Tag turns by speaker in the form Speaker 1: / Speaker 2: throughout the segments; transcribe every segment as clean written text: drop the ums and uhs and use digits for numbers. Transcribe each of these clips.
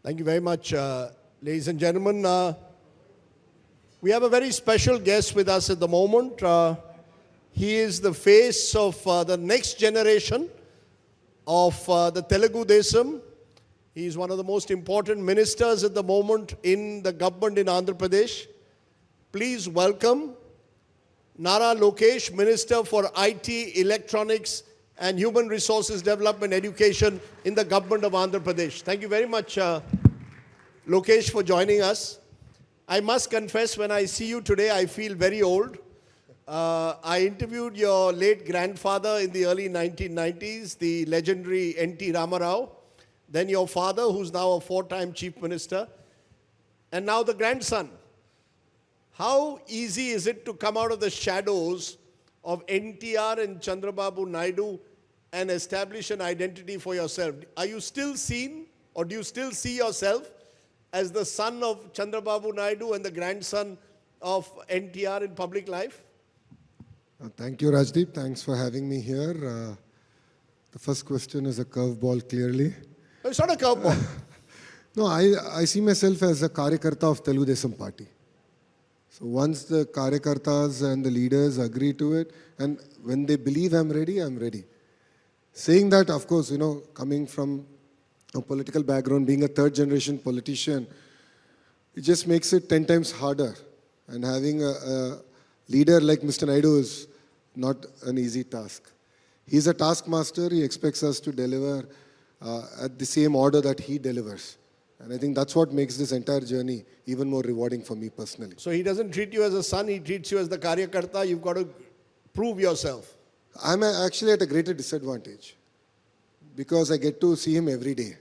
Speaker 1: Thank you very much, ladies and gentlemen. We have a very special guest with us at the moment. He is the face of the next generation of the Telugu Desam. He is one of the most important ministers at the moment in the government in Andhra Pradesh. Please welcome Nara Lokesh, Minister for IT, Electronics and Human Resources Development Education in the government of Andhra Pradesh. Thank you very much, Lokesh, for joining us. I must confess, when I see you today, I feel very old. I interviewed your late grandfather in the early 1990s, the legendary N.T. Ramarao, then your father, who's now a four-time chief minister, and now the grandson. How easy is it to come out of the shadows of NTR and Chandrababu Naidu and establish an identity for yourself? Are you still seen, or do you still see yourself as the son of Chandrababu Naidu and the grandson of NTR in public life?
Speaker 2: Thank you, Rajdeep. Thanks for having me here. The first question is a curveball, clearly.
Speaker 1: It's not a curveball.
Speaker 2: No, I see myself as a Karyakarta of Telugu Desam Party. So once the Karyakartas and the leaders agree to it, and when they believe I'm ready, I'm ready. Saying that, of course, coming from a political background, being a third-generation politician, it just makes it 10 times harder. And having a leader like Mr. Naidu is not an easy task. He's a taskmaster. He expects us to deliver at the same order that he delivers. And I think that's what makes this entire journey even more rewarding for me personally.
Speaker 1: So he doesn't treat you as a son, he treats you as the Karyakarta. You've got to prove yourself.
Speaker 2: I'm actually at a greater disadvantage because I get to see him every day.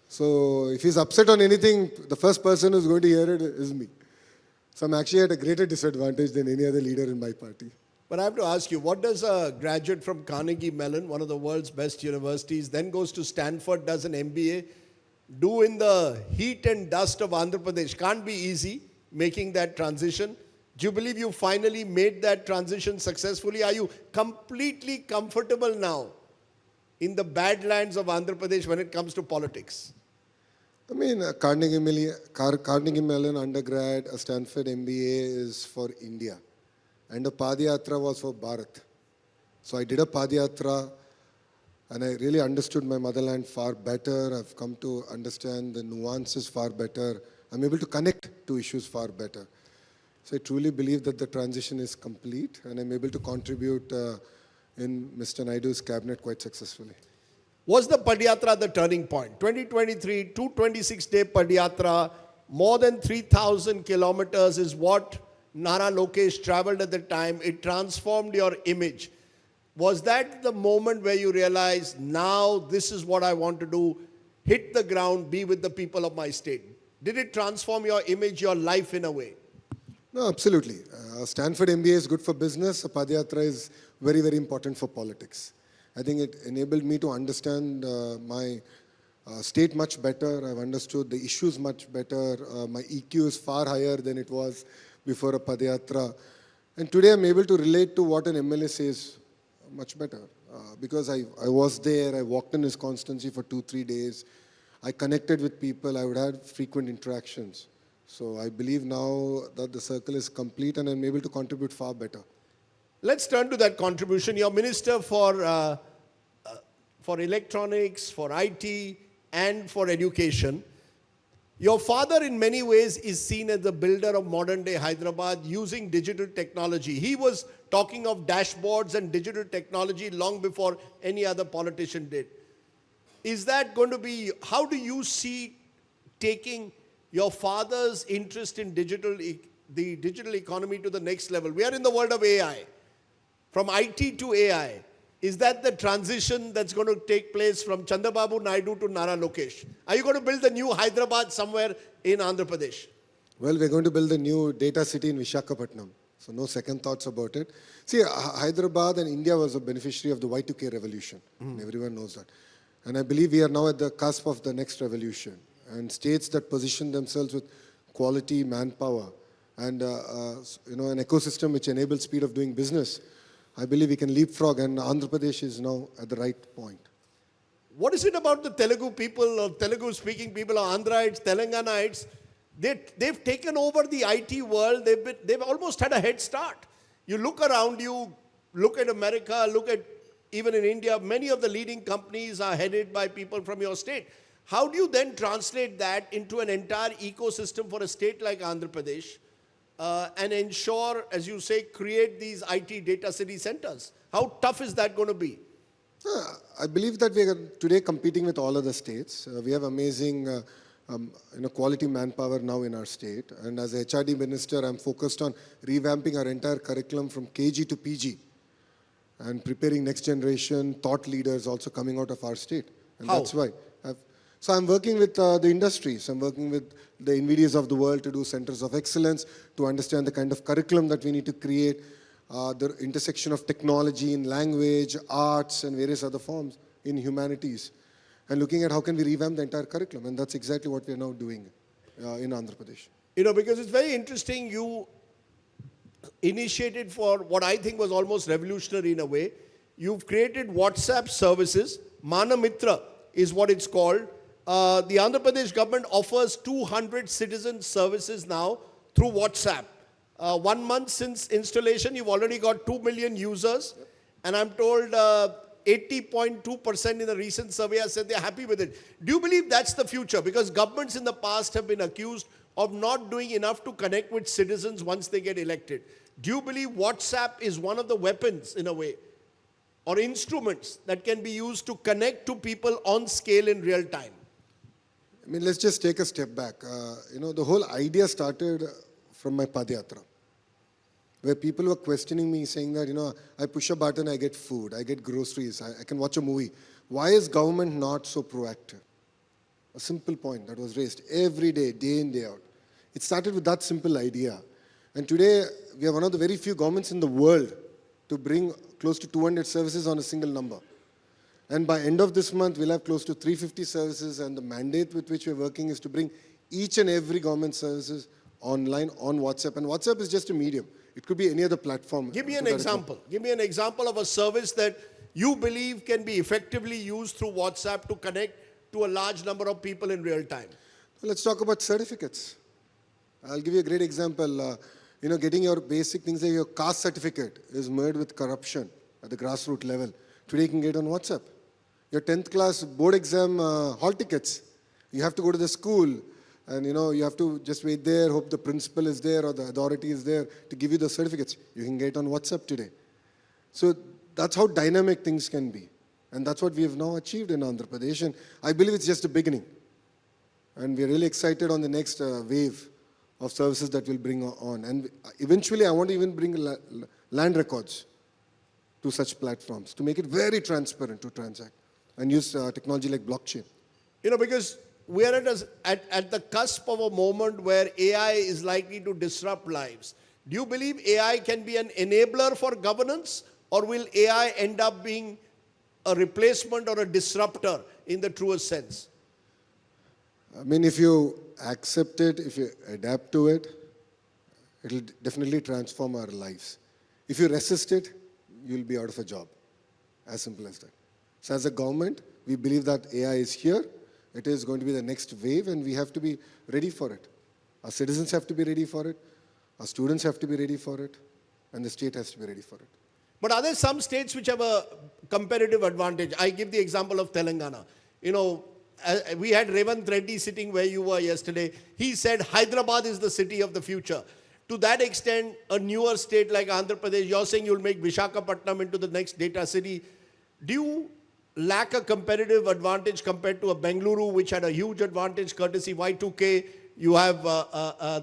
Speaker 2: So if he's upset on anything, the first person who's going to hear it is me. So I'm actually at a greater disadvantage than any other leader in my party.
Speaker 1: But I have to ask you, what does a graduate from Carnegie Mellon, one of the world's best universities, then goes to Stanford, does an MBA, do in the heat and dust of Andhra Pradesh? Can't be easy making that transition. Do you believe you finally made that transition successfully? Are you completely comfortable now in the badlands of Andhra Pradesh when it comes to politics?
Speaker 2: I mean, Carnegie Mellon undergrad, a Stanford MBA is for India. And a padayatra was for Bharat. So I did a padayatra and I really understood my motherland far better. I've come to understand the nuances far better. I'm able to connect to issues far better. So I truly believe that the transition is complete and I'm able to contribute in Mr. Naidu's cabinet quite successfully.
Speaker 1: Was the padayatra the turning point? 2023, 226-day padayatra, more than 3,000 kilometers is what Nara Lokesh traveled at the time. It transformed your image. Was that the moment where you realized, now this is what I want to do, hit the ground, be with the people of my state? Did it transform your image, your life in a way?
Speaker 2: No, absolutely. Stanford MBA is good for business. A padayatra is very, very important for politics. I think it enabled me to understand my state much better. I've understood the issues much better. My EQ is far higher than it was before a padayatra. And today I'm able to relate to what an MLA says much better. Because I was there, I walked in his constituency for 2-3 days. I connected with people, I would have frequent interactions. So I believe now that the circle is complete and I'm able to contribute far better.
Speaker 1: Let's turn to that contribution. You're Minister for Electronics, for IT, and for Education. Your father, in many ways, is seen as the builder of modern-day Hyderabad using digital technology. He was talking of dashboards and digital technology long before any other politician did. Is that going to be, how do you see taking your father's interest in the digital economy to the next level? We are in the world of AI. From IT to AI, is that the transition that's going to take place from Chandrababu Naidu to Nara Lokesh? Are you going to build the new Hyderabad somewhere in Andhra Pradesh?
Speaker 2: Well, we're going to build a new data city in Visakhapatnam. So no second thoughts about it. See, Hyderabad and India was a beneficiary of the Y2K revolution. And everyone knows that. And I believe we are now at the cusp of the next revolution. And states that position themselves with quality manpower and an ecosystem which enables speed of doing business, I believe we can leapfrog, and Andhra Pradesh is now at the right point.
Speaker 1: What is it about the Telugu people or Telugu speaking people or Andhrites, Telanganahites? They've taken over the IT world. They've almost had a head start. You look around you, look at America, look at even in India, many of the leading companies are headed by people from your state. How do you then translate that into an entire ecosystem for a state like Andhra Pradesh and ensure, as you say, create these IT data city centers? How tough is that going to be?
Speaker 2: I believe that we are today competing with all other states. We have amazing quality manpower now in our state. And as a HRD minister, I'm focused on revamping our entire curriculum from KG to PG and preparing next generation thought leaders also coming out of our state. And
Speaker 1: How?
Speaker 2: that's why. So I'm working with the industries. I'm working with the NVIDIAs of the world to do centers of excellence, to understand the kind of curriculum that we need to create, the intersection of technology in language, arts, and various other forms in humanities, and looking at how can we revamp the entire curriculum. And that's exactly what we're now doing in Andhra Pradesh.
Speaker 1: You know, because it's very interesting, you initiated for what I think was almost revolutionary in a way. You've created WhatsApp services. Mana Mitra is what it's called. The Andhra Pradesh government offers 200 citizen services now through WhatsApp. 1 month since installation, you've already got 2 million users. Yep. And I'm told 80.2% in the recent survey have said they're happy with it. Do you believe that's the future? Because governments in the past have been accused of not doing enough to connect with citizens once they get elected. Do you believe WhatsApp is one of the weapons, in a way, or instruments that can be used to connect to people on scale in real time?
Speaker 2: I mean, let's just take a step back. The whole idea started from my padayatra, where people were questioning me, saying that, I push a button, I get food, I get groceries, I can watch a movie. Why is government not so proactive? A simple point that was raised every day, day in, day out. It started with that simple idea. And today, we are one of the very few governments in the world to bring close to 200 services on a single number. And by end of this month, we'll have close to 350 services, and the mandate with which we're working is to bring each and every government services online on WhatsApp. And WhatsApp is just a medium. It could be any other platform.
Speaker 1: Give me an example. Give me an example of a service that you believe can be effectively used through WhatsApp to connect to a large number of people in real time.
Speaker 2: Let's talk about certificates. I'll give you a great example. Getting your basic things like your caste certificate is marred with corruption at the grassroots level. Today you can get on WhatsApp. Your 10th class board exam hall tickets. You have to go to the school and you have to just wait there, hope the principal is there or the authority is there to give you the certificates. You can get on WhatsApp today. So that's how dynamic things can be. And that's what we have now achieved in Andhra Pradesh. And I believe it's just a beginning. And we're really excited on the next wave of services that we'll bring on. And eventually I want to even bring land records to such platforms to make it very transparent to transact and use technology like blockchain.
Speaker 1: Because we are at the cusp of a moment where AI is likely to disrupt lives. Do you believe AI can be an enabler for governance, or will AI end up being a replacement or a disruptor in the truest sense?
Speaker 2: I mean, if you accept it, if you adapt to it, it'll definitely transform our lives. If you resist it, you'll be out of a job. As simple as that. So as a government, we believe that AI is here. It is going to be the next wave, and we have to be ready for it. Our citizens have to be ready for it. Our students have to be ready for it. And the state has to be ready for it.
Speaker 1: But are there some states which have a competitive advantage? I give the example of Telangana. We had Revant Reddy sitting where you were yesterday. He said Hyderabad is the city of the future. To that extent, a newer state like Andhra Pradesh, you're saying you'll make Visakhapatnam into the next data city. Do you lack a competitive advantage compared to a Bengaluru, which had a huge advantage courtesy Y2K? You have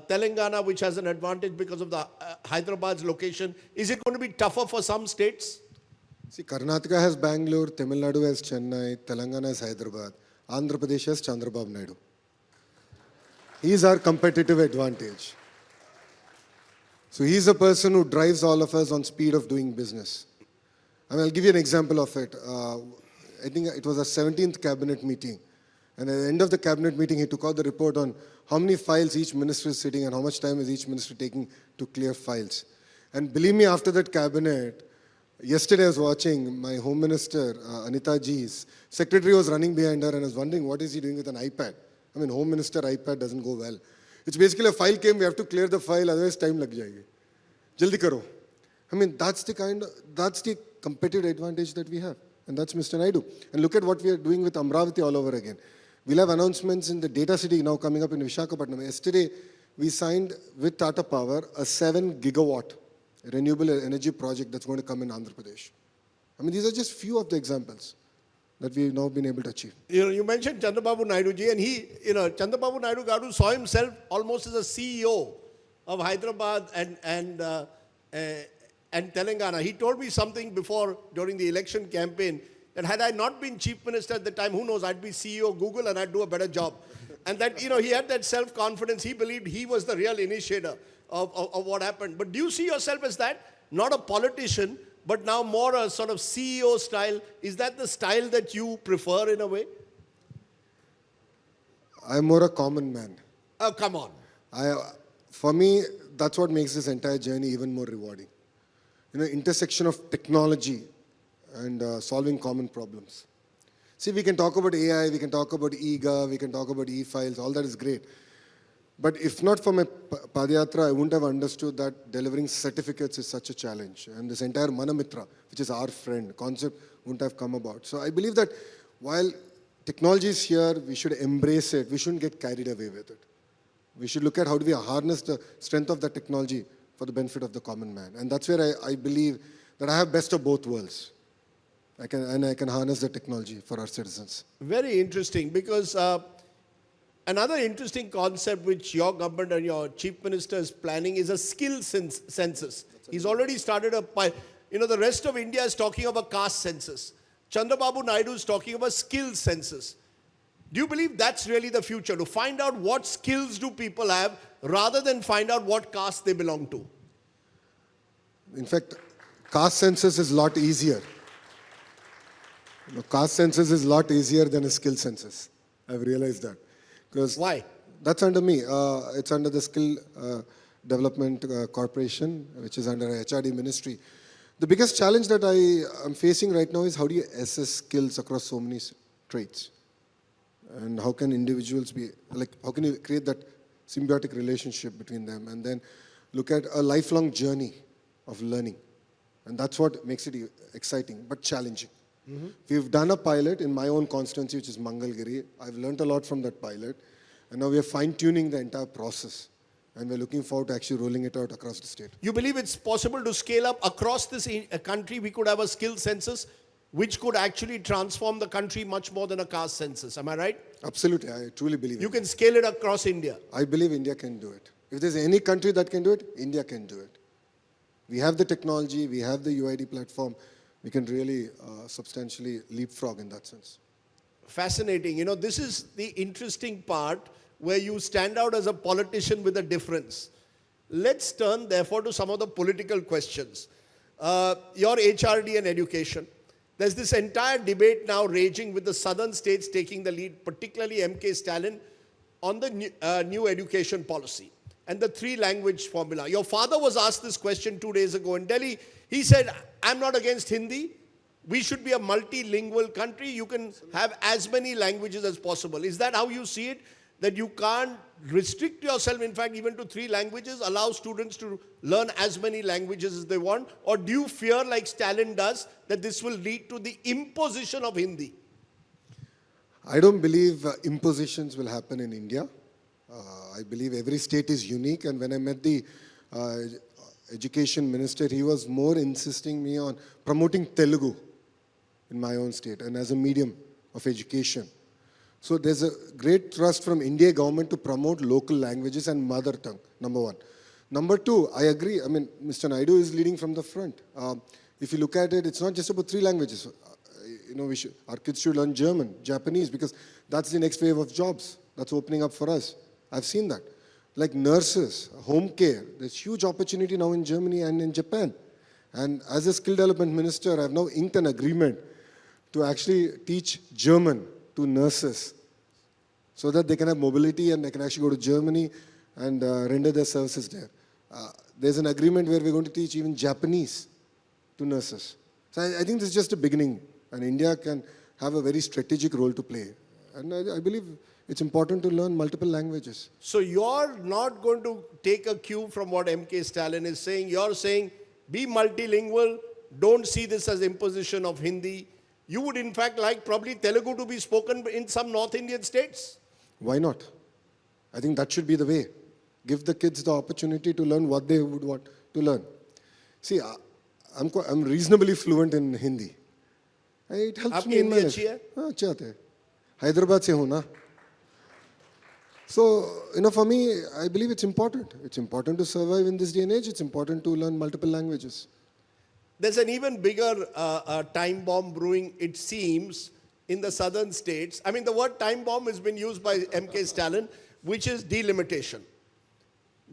Speaker 1: Telangana, which has an advantage because of the Hyderabad's location. Is it going to be tougher for some states?
Speaker 2: See, Karnataka has Bangalore, Tamil Nadu has Chennai, Telangana has Hyderabad, Andhra Pradesh has Chandrababu Naidu. He is our competitive advantage. So he's a person who drives all of us on speed of doing business. And I'll give you an example of it. I think it was our 17th cabinet meeting. And at the end of the cabinet meeting, he took out the report on how many files each minister is sitting and how much time is each minister taking to clear files. And believe me, after that cabinet, Yesterday I was watching my Home Minister, Anita Ji's secretary was running behind her and I was wondering what is he doing with an iPad. I mean, Home Minister iPad doesn't go well. It's basically a file came, we have to clear the file, otherwise time lag jayegi. Jaldi karo. I mean, that's the competitive advantage that we have. And that's Mr. Naidu. And look at what we are doing with Amravati all over again. We'll have announcements in the data city now coming up in Visakhapatnam. Yesterday, we signed with Tata Power a 7 gigawatt renewable energy project that's going to come in Andhra Pradesh. I mean, these are just few of the examples that we've now been able to achieve.
Speaker 1: You mentioned Chandrababu Naidu ji, and Chandrababu Naidu Garu saw himself almost as a CEO of Hyderabad and Telangana. He told me something before during the election campaign that had I not been chief minister at the time, who knows, I'd be CEO of Google and I'd do a better job. And that, he had that self-confidence. He believed he was the real initiator of what happened. But do you see yourself as that? Not a politician, but now more a sort of CEO style. Is that the style that you prefer in a way?
Speaker 2: I'm more a common man.
Speaker 1: Oh, come on.
Speaker 2: For me, that's what makes this entire journey even more rewarding. Intersection of technology and solving common problems. See, we can talk about AI, we can talk about e-gov, we can talk about e-files, all that is great. But if not for my padayatra, I wouldn't have understood that delivering certificates is such a challenge. And this entire Manamitra, which is our friend, concept wouldn't have come about. So I believe that while technology is here, we should embrace it. We shouldn't get carried away with it. We should look at how do we harness the strength of the technology for the benefit of the common man. And that's where I believe that I have best of both worlds. I can harness the technology for our citizens.
Speaker 1: Very interesting, because another interesting concept which your government and your chief minister is planning is a skill census. He's already started the rest of India is talking of a caste census. Chandrababu Naidu is talking of a skill census. Do you believe that's really the future? To find out what skills do people have rather than find out what caste they belong to?
Speaker 2: In fact, caste census is a lot easier. Caste census is a lot easier than a skill census. I've realized that.
Speaker 1: Why?
Speaker 2: That's under me. It's under the Skill Development Corporation, which is under HRD Ministry. The biggest challenge that I am facing right now is how do you assess skills across so many traits? And how can individuals how can you create that symbiotic relationship between them and then look at a lifelong journey of learning. And that's what makes it exciting, but challenging. Mm-hmm. We've done a pilot in my own constituency, which is Mangalgiri. I've learned a lot from that pilot. And now we are fine-tuning the entire process. And we're looking forward to actually rolling it out across the state.
Speaker 1: You believe it's possible to scale up across this country? We could have a skill census which could actually transform the country much more than a caste census. Am I right?
Speaker 2: Absolutely. I truly believe
Speaker 1: You can scale it across India.
Speaker 2: I believe India can do it. If there's any country that can do it, India can do it. We have the technology, we have the UID platform. We can really substantially leapfrog in that sense.
Speaker 1: Fascinating. This is the interesting part where you stand out as a politician with a difference. Let's turn, therefore, to some of the political questions. Your HRD and education. There's this entire debate now raging with the southern states taking the lead, particularly MK Stalin, on the new education policy and the 3-language formula. Your father was asked this question 2 days ago in Delhi. He said, I'm not against Hindi. We should be a multilingual country. You can have as many languages as possible. Is that how you see it? That you can't restrict yourself, in fact, even to 3 languages, allow students to learn as many languages as they want? Or do you fear, like Stalin does, that this will lead to the imposition of Hindi?
Speaker 2: I don't believe impositions will happen in India. I believe every state is unique. And when I met the education minister, he was more insisting me on promoting Telugu in my own state and as a medium of education. So there's a great thrust from India government to promote local languages and mother tongue, number one. Number two, I agree. I mean, Mr. Naidu is leading from the front. If you look at it, it's not just about 3 languages. Our kids should learn German, Japanese, because that's the next wave of jobs that's opening up for us. I've seen that. Like nurses, home care, there's huge opportunity now in Germany and in Japan. And as a skill development minister, I've now inked an agreement to actually teach German to nurses so that they can have mobility and they can actually go to Germany and render their services there. There's an agreement where we're going to teach even Japanese to nurses. So I think this is just a beginning, and India can have a very strategic role to play. And I believe it's important to learn multiple languages.
Speaker 1: So you're not going to take a cue from what MK Stalin is saying. You're saying be multilingual, don't see this as imposition of Hindi. You would in fact like probably Telugu to be spoken in some North Indian states.
Speaker 2: Why not? I think that should be the way. Give the kids the opportunity to learn what they would want to learn. See, I'm reasonably fluent in Hindi. It helps
Speaker 1: आपकी
Speaker 2: me in my
Speaker 1: Hindi
Speaker 2: life.
Speaker 1: अच्छी है?
Speaker 2: हाँ, अच्छा आता है. Hyderabad से हूँ ना. So, for me, I believe it's important. It's important to survive in this day and age. It's important to learn multiple languages.
Speaker 1: There's an even bigger time bomb brewing, it seems, in the southern states. I mean, the word time bomb has been used by MK Stalin, which is delimitation.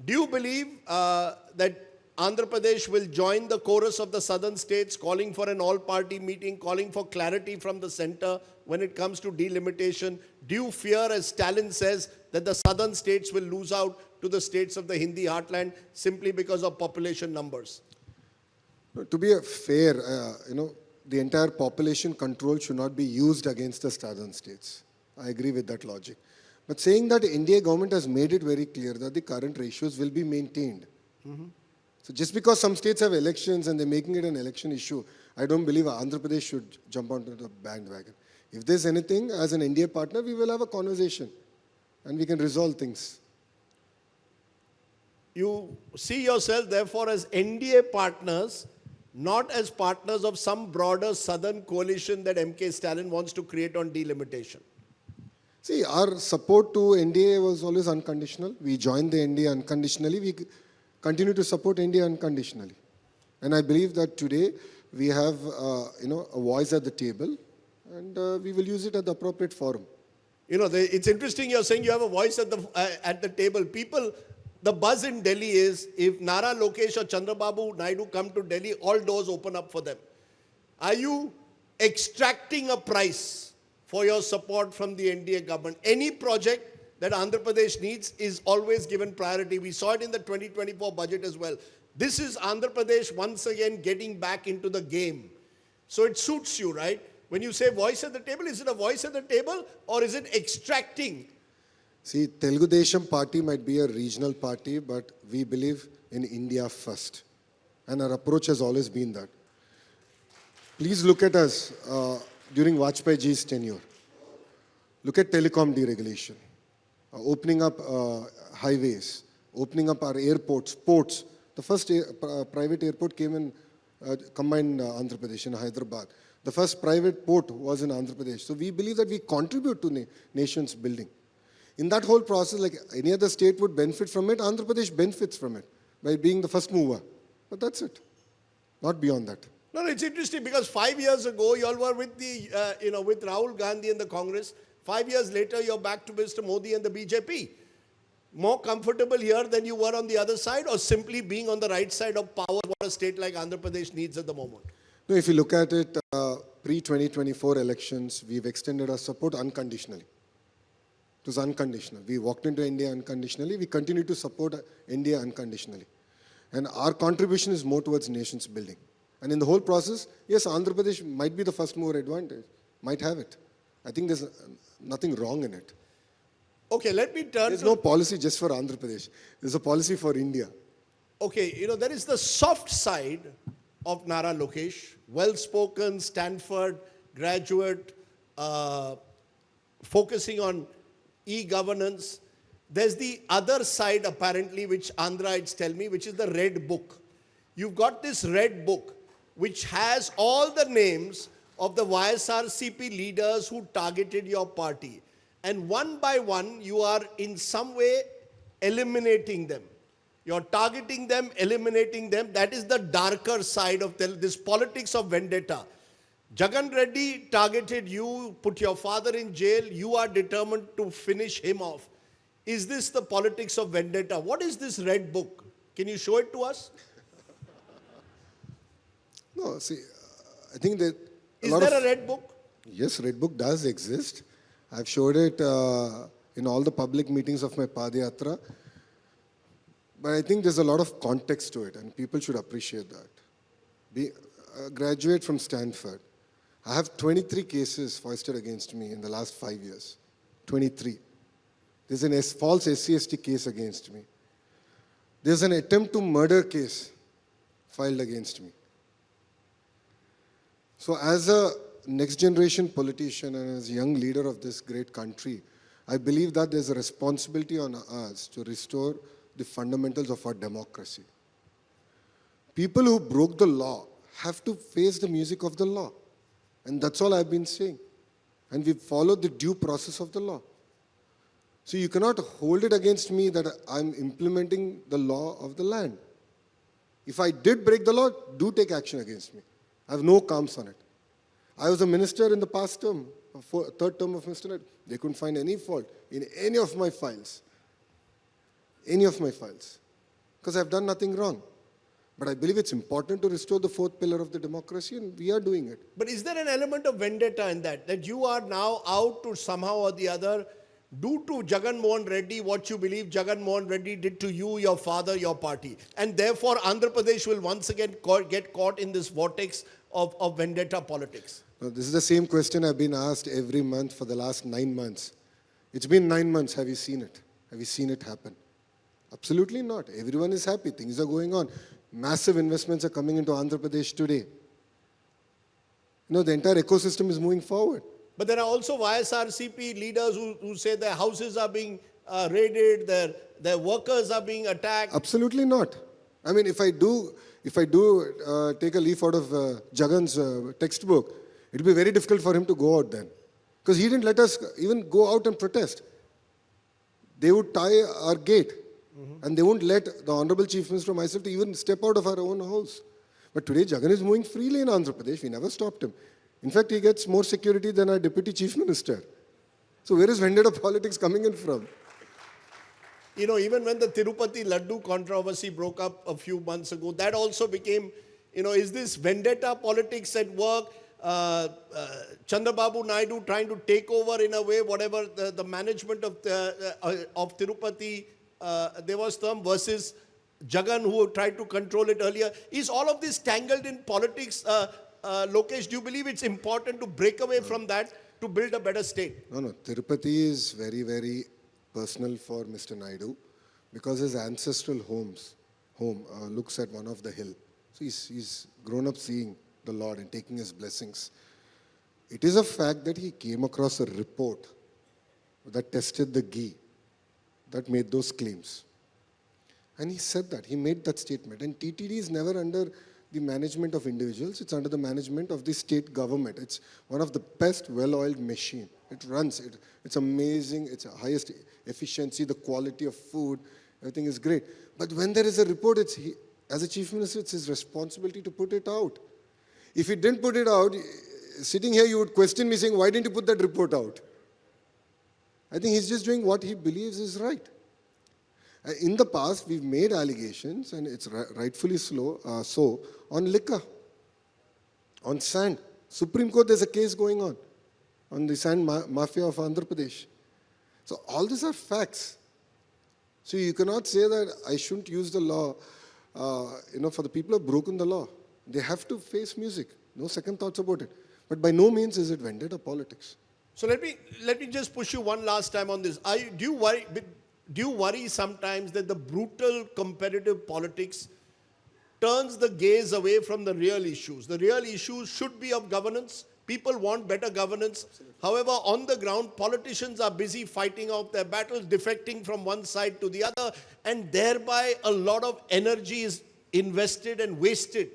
Speaker 1: Do you believe that Andhra Pradesh will join the chorus of the southern states calling for an all-party meeting, calling for clarity from the center when it comes to delimitation? Do you fear, as Stalin says, that the southern states will lose out to the states of the Hindi heartland simply because of population numbers?
Speaker 2: To be fair, the entire population control should not be used against the southern states. I agree with that logic. But saying that the India government has made it very clear that the current ratios will be maintained. So just because some states have elections and they're making it an election issue, I don't believe Andhra Pradesh should jump onto the bandwagon. If there's anything, as an India partner, we will have a conversation and we can resolve things.
Speaker 1: You see yourself, therefore, as NDA partners, not as partners of some broader southern coalition that MK Stalin wants to create on delimitation.
Speaker 2: See, our support to NDA was always unconditional. We joined the NDA unconditionally. We continue to support India unconditionally. And I believe that today we have, a voice at the table, and we will use it at the appropriate forum.
Speaker 1: It's interesting you're saying you have a voice at the table. People, the buzz in Delhi is if Nara Lokesh or Chandrababu Naidu come to Delhi, all doors open up for them. Are you extracting a price for your support from the NDA government? Any project that Andhra Pradesh needs is always given priority. We saw it in the 2024 budget as well. This is Andhra Pradesh once again getting back into the game. So it suits you, right? When you say voice at the table, is it a voice at the table or is it extracting?
Speaker 2: See, Telugu Desam party might be a regional party, but we believe in India first. And our approach has always been that. Please look at us during Vajpayee ji's tenure. Look at telecom deregulation, opening up highways, opening up our airports, ports. The first private airport came in combined Andhra Pradesh in Hyderabad. The first private port was in Andhra Pradesh. So we believe that we contribute to nation's building. In that whole process, like any other state would benefit from it, Andhra Pradesh benefits from it by being the first mover. But that's it. Not beyond that.
Speaker 1: No, it's interesting because 5 years ago, you all were with with Rahul Gandhi and the Congress. 5 years later, you're back to Mr. Modi and the BJP. More comfortable here than you were on the other side, or simply being on the right side of power, what a state like Andhra Pradesh needs at the moment?
Speaker 2: No, if you look at it, pre-2024 elections, we've extended our support unconditionally. It was unconditional. We walked into India unconditionally. We continue to support India unconditionally. And our contribution is more towards nation's building. And in the whole process, yes, Andhra Pradesh might be the first mover advantage, might have it. I think there's nothing wrong in it.
Speaker 1: Okay, let me turn
Speaker 2: There's no policy just for Andhra Pradesh. There's a policy for India.
Speaker 1: Okay, there is the soft side of Nara Lokesh, well-spoken, Stanford graduate, focusing on e-governance. There's the other side, apparently, which Andhrites tell me, which is the red book. You've got this red book, which has all the names of the YSRCP leaders who targeted your party. And one by one, you are in some way eliminating them. You're targeting them, eliminating them. That is the darker side of this politics of vendetta. Jagan Reddy targeted you, put your father in jail. You are determined to finish him off. Is this the politics of vendetta? What is this red book? Can you show it to us?
Speaker 2: No, see, I think that...
Speaker 1: Is there a red book?
Speaker 2: Yes, red book does exist. I've showed it in all the public meetings of my padayatra. But I think there's a lot of context to it, and people should appreciate that. a graduate from Stanford. I have 23 cases foisted against me in the last 5 years. 23. There's an false SC/ST case against me. There's an attempt to murder case filed against me. So as a next generation politician and as a young leader of this great country, I believe that there's a responsibility on us to restore the fundamentals of our democracy. People who broke the law have to face the music of the law. And that's all I've been saying. And we've followed the due process of the law. So you cannot hold it against me that I'm implementing the law of the land. If I did break the law, do take action against me. I have no qualms on it. I was a minister in the past term, third term of Mr. Naidu. They couldn't find any fault in any of my files. Any of my files. Because I've done nothing wrong. But I believe it's important to restore the fourth pillar of the democracy, and we are doing it.
Speaker 1: But is there an element of vendetta in that? That you are now out to somehow or the other do to Jagan Mohan Reddy what you believe Jagan Mohan Reddy did to you, your father, your party. And therefore Andhra Pradesh will once again get caught in this vortex of vendetta politics.
Speaker 2: Now, this is the same question I've been asked every month for the last 9 months. It's been 9 months. Have you seen it? Have you seen it happen? Absolutely not. Everyone is happy. Things are going on. Massive investments are coming into Andhra Pradesh today. The entire ecosystem is moving forward.
Speaker 1: But there are also YSRCP leaders who say their houses are being raided, their workers are being attacked.
Speaker 2: Absolutely not. I mean, if I do take a leaf out of Jagan's textbook, it will be very difficult for him to go out then. Because he didn't let us even go out and protest. They would tie our gate. And they won't let the Honorable Chief Minister or myself to even step out of our own house. But today, Jagan is moving freely in Andhra Pradesh. We never stopped him. In fact, he gets more security than our Deputy Chief Minister. So where is vendetta politics coming in from?
Speaker 1: Even when the Tirupati Laddu controversy broke up a few months ago, that also became, is this vendetta politics at work? Chandrababu Naidu trying to take over in a way, whatever the management of Tirupati, there was term versus Jagan who tried to control it earlier. Is all of this tangled in politics? Lokesh, do you believe it's important to break away from that to build a better state?
Speaker 2: No. Tirupati is very, very personal for Mr. Naidu because his ancestral home looks at one of the hill. So he's grown up seeing the Lord and taking his blessings. It is a fact that he came across a report that tested the ghee that made those claims. And he said that, he made that statement. And TTD is never under the management of individuals, it's under the management of the state government. It's one of the best well-oiled machine. It runs, it's amazing, it's a highest efficiency, the quality of food, everything is great. But when there is a report, as a chief minister, it's his responsibility to put it out. If he didn't put it out, sitting here you would question me saying, why didn't you put that report out? I think he's just doing what he believes is right. In the past, we've made allegations, and it's rightfully so, on liquor, on sand. Supreme Court, there's a case going on the sand mafia of Andhra Pradesh. So all these are facts. So you cannot say that I shouldn't use the law, for the people who have broken the law. They have to face music. No second thoughts about it. But by no means is it vendetta politics.
Speaker 1: So let me just push you one last time on this. Do you worry sometimes that the brutal competitive politics turns the gaze away from the real issues? The real issues should be of governance. People want better governance. Absolutely. However, on the ground, politicians are busy fighting out their battles, defecting from one side to the other, and thereby a lot of energy is invested and wasted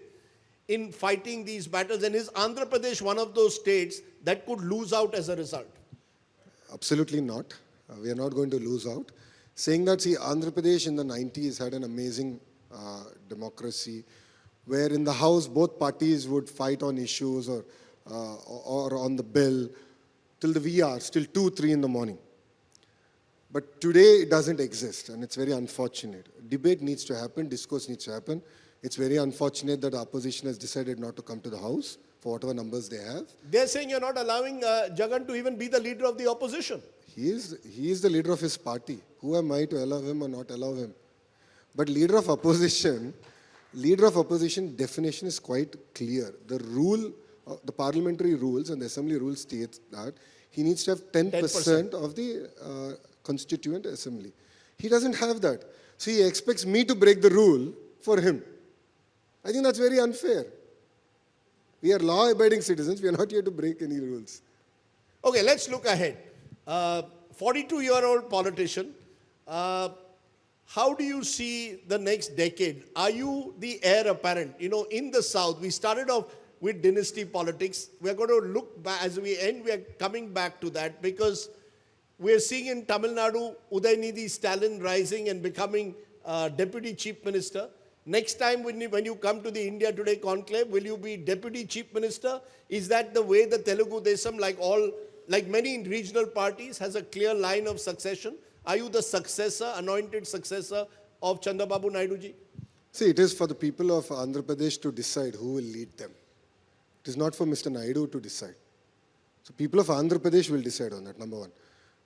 Speaker 1: in fighting these battles. And is Andhra Pradesh one of those states that could lose out as a result?
Speaker 2: Absolutely not. We are not going to lose out. Saying that, Andhra Pradesh in the 90s had an amazing democracy where in the house both parties would fight on issues or on the bill till the wee hours, till 2, 3 in the morning. But today it doesn't exist, and it's very unfortunate. Debate needs to happen, discourse needs to happen. It's very unfortunate that the opposition has decided not to come to the house for whatever numbers they have.
Speaker 1: They're saying you're not allowing Jagan to even be the leader of the opposition.
Speaker 2: He is the leader of his party. Who am I to allow him or not allow him? But leader of opposition Leader of opposition definition is quite clear. The rule, the parliamentary rules and the assembly rules states that he needs to have 10% of the constituent assembly. He doesn't have that. So he expects me to break the rule for him. I think that's very unfair. We are law-abiding citizens. We are not here to break any rules.
Speaker 1: Okay, let's look ahead. 42-year-old politician, how do you see the next decade? Are you the heir apparent? You know, in the South, we started off with dynasty politics. We're going to look back, as we end, we are coming back to that because we're seeing in Tamil Nadu, Udaynidhi Stalin rising and becoming Deputy Chief Minister. Next time when you come to the India Today Conclave, will you be Deputy Chief Minister? Is that the way the Telugu Desam, like many regional parties, has a clear line of succession? Are you the successor, anointed successor of Chandrababu Naidu ji?
Speaker 2: See, it is for the people of Andhra Pradesh to decide who will lead them. It is not for Mr. Naidu to decide. So people of Andhra Pradesh will decide on that, number one.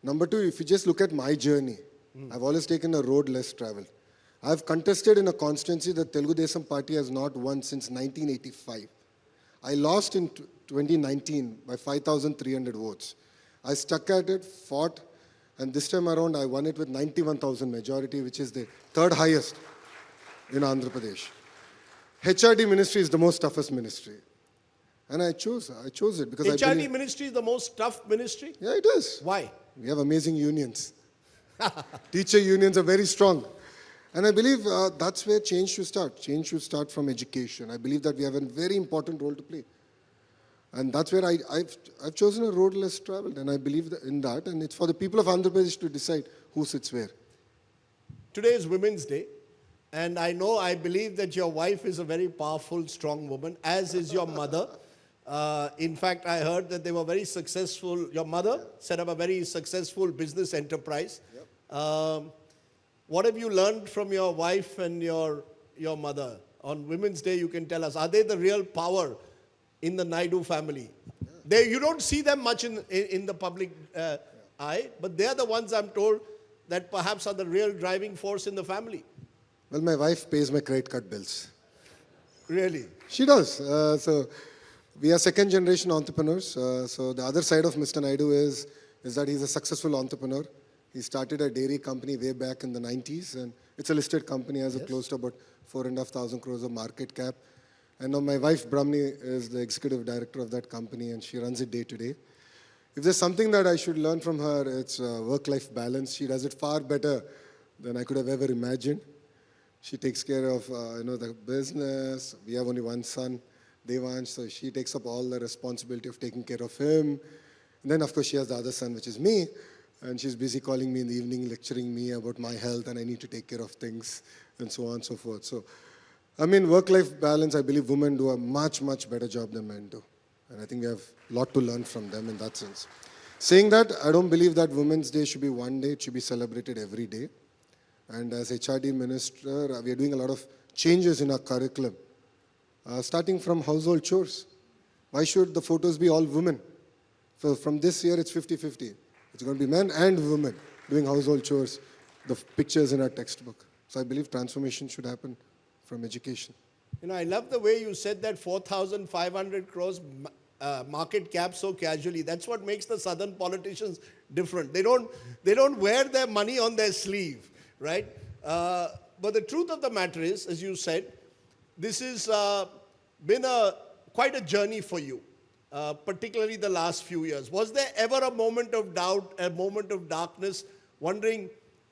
Speaker 2: Number two, if you just look at my journey, I've always taken a road less traveled. I've contested in a constituency that Telugu Desam Party has not won since 1985. I lost in 2019 by 5,300 votes. I stuck at it, fought, and this time around I won it with 91,000 majority, which is the third highest in Andhra Pradesh. HRD ministry is the most toughest ministry. And I chose it because
Speaker 1: HRD ministry is the most tough ministry?
Speaker 2: Yeah, it is.
Speaker 1: Why?
Speaker 2: We have amazing unions. Teacher unions are very strong. And I believe that's where change should start. Change should start from education. I believe that we have a very important role to play. And that's where I've chosen a road less traveled, and I believe in that. And it's for the people of Andhra Pradesh to decide who sits where.
Speaker 1: Today is Women's Day. And I believe that your wife is a very powerful, strong woman, as is your mother. In fact, I heard that they were very successful. Your mother set up a very successful business enterprise. Yep. What have you learned from your wife and your mother? On Women's Day, you can tell us, are they the real power in the Naidu family? Yeah. You don't see them much in the public eye, but they're the ones I'm told that perhaps are the real driving force in the family.
Speaker 2: Well, my wife pays my credit card bills.
Speaker 1: Really?
Speaker 2: She does. So we are second generation entrepreneurs. So the other side of Mr. Naidu is that he's a successful entrepreneur. He started a dairy company way back in the 90s, and it's a listed company, has a close to about 4,500 crores of market cap. And now my wife, Brahmani, is the executive director of that company, and she runs it day to day. If there's something that I should learn from her, it's work-life balance. She does it far better than I could have ever imagined. She takes care of the business. We have only one son, Devansh, so she takes up all the responsibility of taking care of him. And then, of course, she has the other son, which is me. And she's busy calling me in the evening, lecturing me about my health, and I need to take care of things, and so on and so forth. So, I mean, work-life balance, I believe women do a much, much better job than men do. And I think we have a lot to learn from them in that sense. Saying that, I don't believe that Women's Day should be one day. It should be celebrated every day. And as HRD minister, we are doing a lot of changes in our curriculum, starting from household chores. Why should the photos be all women? So from this year, it's 50-50. It's going to be men and women doing household chores, the pictures in our textbook. So I believe transformation should happen from education.
Speaker 1: I love the way you said that 4,500 crores market cap so casually. That's what makes the southern politicians different. They don't wear their money on their sleeve, right? But the truth of the matter is, as you said, this has been quite a journey for you. Particularly the last few years. Was there ever a moment of doubt, a moment of darkness, wondering,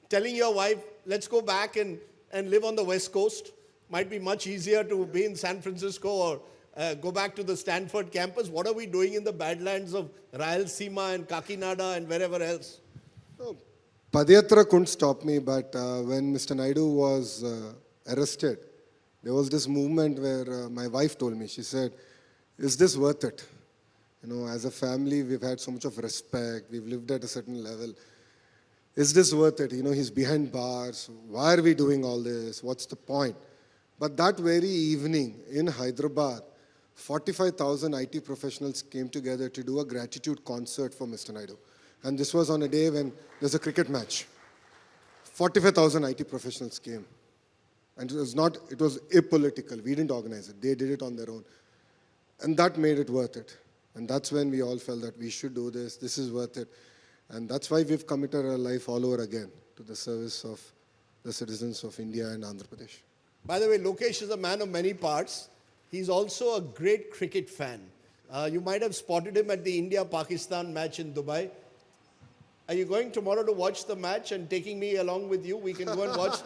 Speaker 1: telling your wife, let's go back and live on the West Coast? Might be much easier to be in San Francisco or go back to the Stanford campus. What are we doing in the Badlands of Rayalaseema and Kakinada and wherever else?
Speaker 2: No, padayatra couldn't stop me, but when Mr. Naidu was arrested, there was this movement where my wife told me, she said, is this worth it? As a family, we've had so much of respect. We've lived at a certain level. Is this worth it? He's behind bars. Why are we doing all this? What's the point? But that very evening in Hyderabad, 45,000 IT professionals came together to do a gratitude concert for Mr. Naidu. And this was on a day when there's a cricket match. 45,000 IT professionals came. And it was apolitical. We didn't organize it. They did it on their own. And that made it worth it. And that's when we all felt that we should do this. This is worth it. And that's why we've committed our life all over again to the service of the citizens of India and Andhra Pradesh.
Speaker 1: By the way, Lokesh is a man of many parts. He's also a great cricket fan. You might have spotted him at the India-Pakistan match in Dubai. Are you going tomorrow to watch the match and taking me along with you? We can go and watch.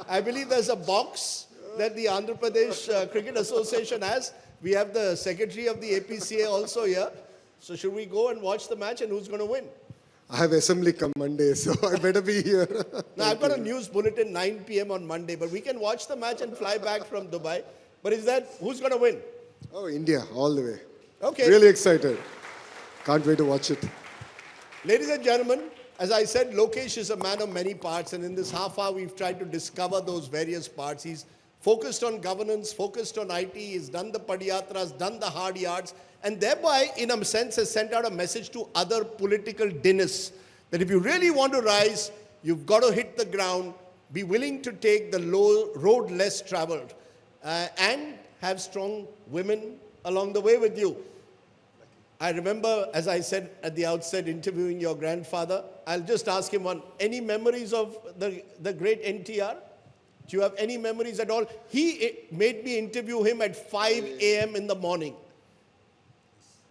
Speaker 1: I believe there's a box that the Andhra Pradesh Cricket Association has. We have the secretary of the APCA also here. So should we go and watch the match, and who's going to win?
Speaker 2: I have assembly come Monday, so I better be here.
Speaker 1: Now, I've got a news bulletin 9 p.m. on Monday, but we can watch the match and fly back from Dubai. But who's going to win?
Speaker 2: Oh, India, all the way.
Speaker 1: Okay.
Speaker 2: Really excited. Can't wait to watch it.
Speaker 1: Ladies and gentlemen, as I said, Lokesh is a man of many parts, and in this half hour, we've tried to discover those various parts. He's focused on governance, focused on IT, he's done the padayatras, done the hard yards, and thereby, in a sense, has sent out a message to other political dinners that if you really want to rise, you've got to hit the ground, be willing to take the road less traveled, and have strong women along the way with you. I remember, as I said at the outset, interviewing your grandfather. I'll just ask him any memories of the great NTR? Do you have any memories at all? He made me interview him at 5 a.m. in the morning.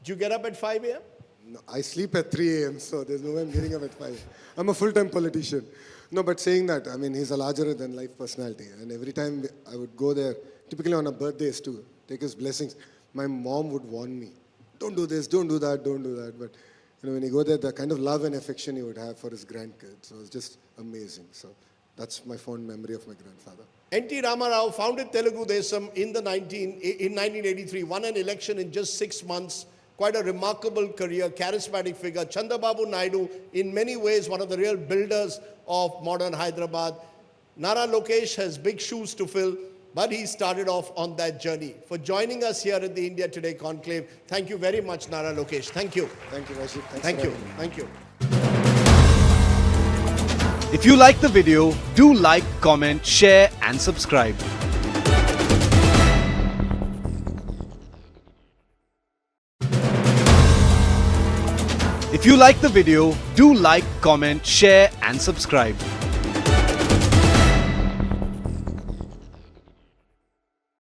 Speaker 1: Did you get up at 5 a.m.?
Speaker 2: No, I sleep at 3 a.m., so there's no way I'm getting up at 5. I'm a full-time politician. No, but saying that, I mean, he's a larger-than-life personality. And every time I would go there, typically on our birthdays too, take his blessings, my mom would warn me, don't do this, don't do that, don't do that. But when you go there, the kind of love and affection he would have for his grandkids was just amazing. So that's my fond memory of my grandfather.
Speaker 1: N.T. Ramarao founded Telugu Desam in 1983, won an election in just 6 months. Quite a remarkable career, charismatic figure. Chandrababu Naidu, in many ways, one of the real builders of modern Hyderabad. Nara Lokesh has big shoes to fill, but he started off on that journey. For joining us here at the India Today Conclave, thank you very much, Nara Lokesh. Thank you.
Speaker 2: Thank you, Rajdeep.
Speaker 1: Thank you. Thank you.
Speaker 3: If you like the video, do like, comment, share and subscribe. If you like the video, do like, comment, share and subscribe.